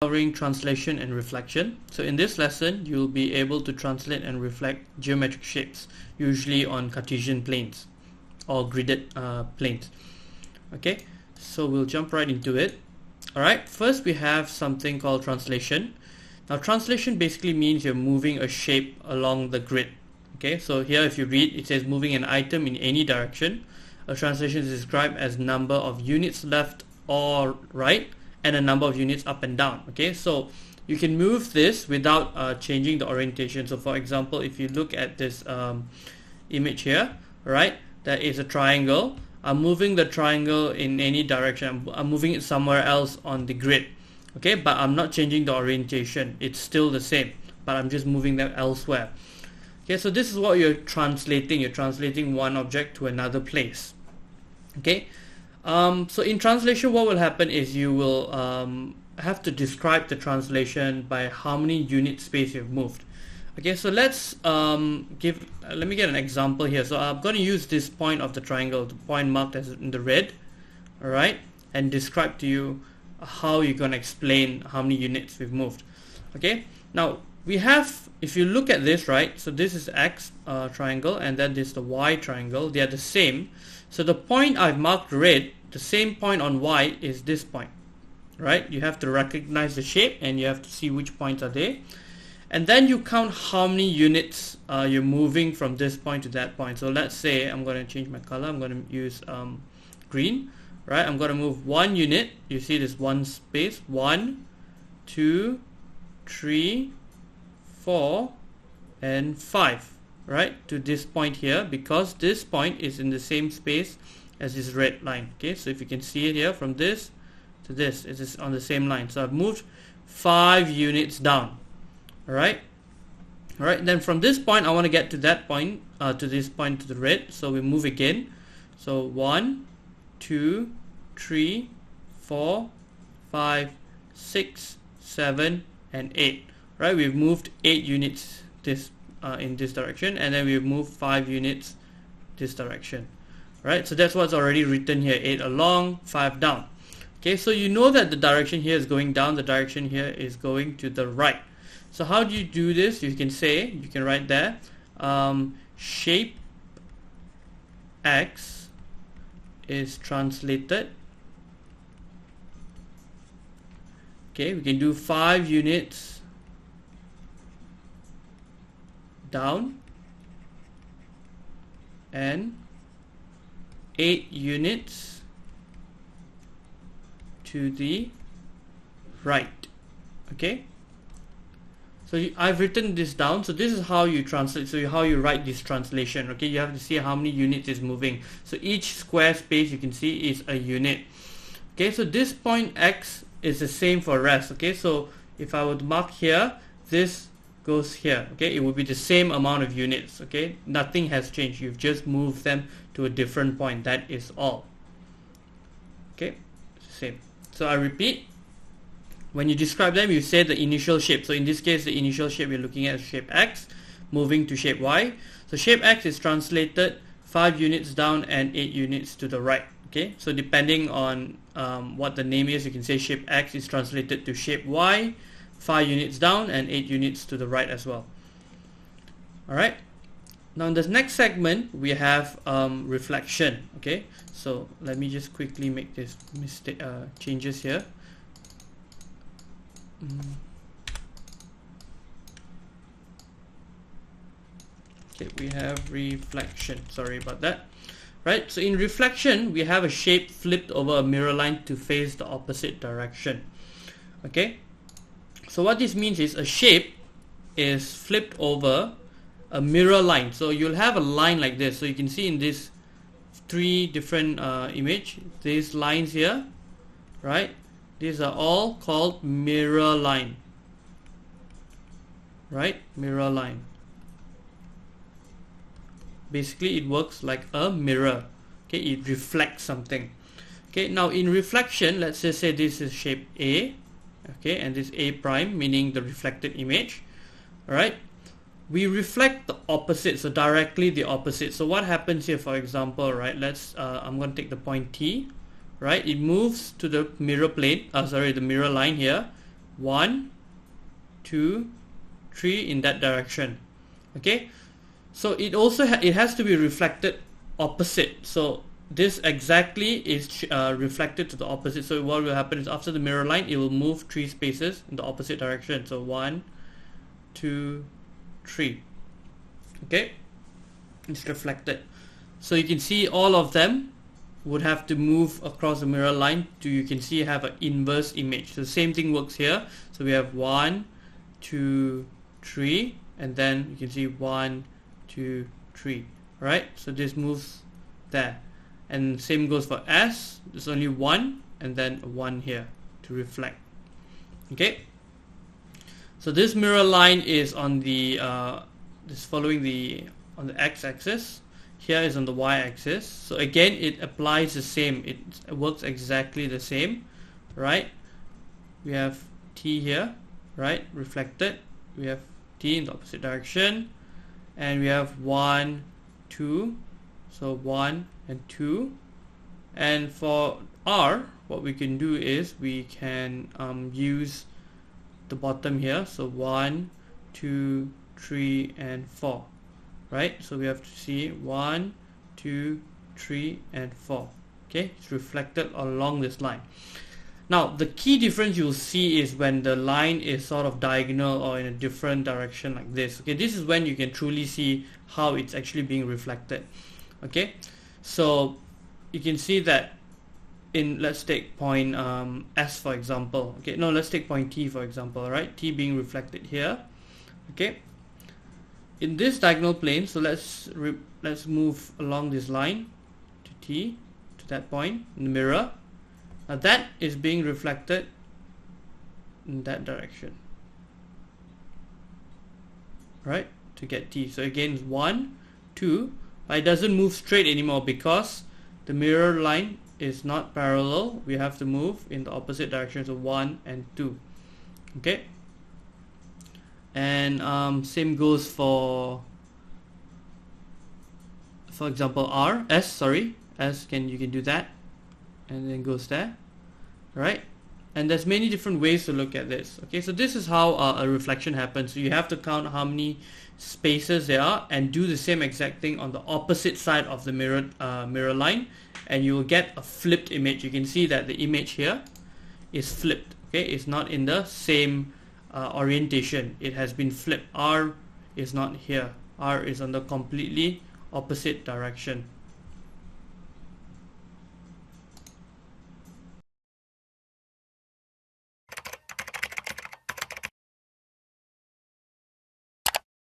covering translation and reflection. So in this lesson, you'll be able to translate and reflect geometric shapes, usually on Cartesian planes or gridded planes. Okay, so we'll jump right into it. Alright, first we have something called translation. Now translation basically means you're moving a shape along the grid. Okay, so here if you read, it says moving an item in any direction. A translation is described as number of units left or right and a number of units up and down. Okay, so you can move this without changing the orientation. So for example, if you look at this image here, right, that is a triangle. I'm moving the triangle in any direction. I'm moving it somewhere else on the grid. Okay, but I'm not changing the orientation. It's still the same, but I'm just moving them elsewhere. Okay, so this is what you're translating. You're translating one object to another place. Okay, so in translation, what will happen is you will have to describe the translation by how many unit space you've moved. Okay, so let's let me get an example here. So I'm going to use this point of the triangle, the point marked as in the red, all right, and describe to you how you're going to explain how many units we've moved. Okay, now we have, if you look at this, right, so this is X triangle and then this is the Y triangle. They are the same. So the point I've marked red, the same point on Y is this point, right? You have to recognize the shape and you have to see which points are there. And then you count how many units you're moving from this point to that point. So let's say I'm going to change my color. I'm going to use green, right? I'm going to move 1 unit. You see this one space, 1, 2, 3, 4, and 5, right, to this point here, because this point is in the same space as this red line. Okay, so if you can see it here, from this to this, it is on the same line. So I've moved 5 units down. Alright, then from this point I want to get to that point, to this point to the red. So we move again. So 1, 2, 3, 4, 5, 6, 7, and 8. Right, we've moved 8 units this in this direction, and then we've moved 5 units this direction. Right, so that's what's already written here: 8 along, 5 down. Okay, so you know that the direction here is going down, the direction here is going to the right. So how do you do this? You can say, you can write there, shape X is translated. Okay, we can do 5 units down and 8 units to the right. Okay, so I've written this down. So this is how you translate, so how you write this translation. Okay, you have to see how many units is moving. So each square space you can see is a unit. Okay, so this point X is the same for rest. Okay, so if I would mark here, this goes here. Okay, it will be the same amount of units. Okay, nothing has changed. You've just moved them to a different point. That is all. Okay, same. So I repeat. When you describe them, you say the initial shape. So in this case, the initial shape we're looking at is shape X, moving to shape Y. So shape X is translated 5 units down and 8 units to the right. Okay, so depending on what the name is, you can say shape X is translated to shape Y, 5 units down and 8 units to the right as well. Alright, now in this next segment, we have reflection. Okay, so let me just quickly make this changes here. Okay, we have reflection. Sorry about that. Right, so in reflection, we have a shape flipped over a mirror line to face the opposite direction. Okay, so what this means is a shape is flipped over a mirror line. So you'll have a line like this. So you can see in this 3 different image, these lines here, right? These are all called mirror line, right? Mirror line. Basically, it works like a mirror. Okay, it reflects something. Okay, now in reflection, let's just say this is shape A. Okay, and this A prime, meaning the reflected image. All right, we reflect the opposite, so directly the opposite. So what happens here, for example, right? I'm going to take the point T. Right, it moves to the mirror plane. The mirror line here. 1, 2, 3 in that direction. Okay, so it also it has to be reflected opposite. So this exactly is reflected to the opposite. So what will happen is after the mirror line, it will move 3 spaces in the opposite direction. So 1, 2, 3. Okay, it's reflected. So you can see all of them would have to move across the mirror line to, you can see, have an inverse image. So the same thing works here. So we have 1, 2, 3, and then you can see 1, 2, 3. Right? So this moves there. And same goes for S. There's only 1 and then 1 here to reflect. Okay. So this mirror line is on the is following on the x-axis. Here is on the y-axis. So again, it applies the same. It works exactly the same, right? We have T here, right? Reflected. We have T in the opposite direction, and we have 1, 2. So 1 and 2. And for R, what we can do is we can use the bottom here. So 1, 2, 3, and 4. Right, so we have to see 1, 2, 3, and 4. Okay, it's reflected along this line. Now the key difference you'll see is when the line is sort of diagonal or in a different direction like this. Okay, this is when you can truly see how it's actually being reflected. Okay, so you can see that in, let's take point S for example. Okay, no, let's take point T for example. Right, T being reflected here. Okay. In this diagonal plane, so let's move along this line to T, to that point in the mirror. Now that is being reflected in that direction, right, to get T. So again, 1, 2, but it doesn't move straight anymore because the mirror line is not parallel. We have to move in the opposite directions of 1 and 2. Okay. And same goes for example S, you can do that, and then goes there, right? And there's many different ways to look at this. Okay, so this is how a reflection happens. So you have to count how many spaces there are and do the same exact thing on the opposite side of the mirror line, and you will get a flipped image. You can see that the image here is flipped. Okay, it's not in the same orientation. It has been flipped. R is not here. R is on the completely opposite direction.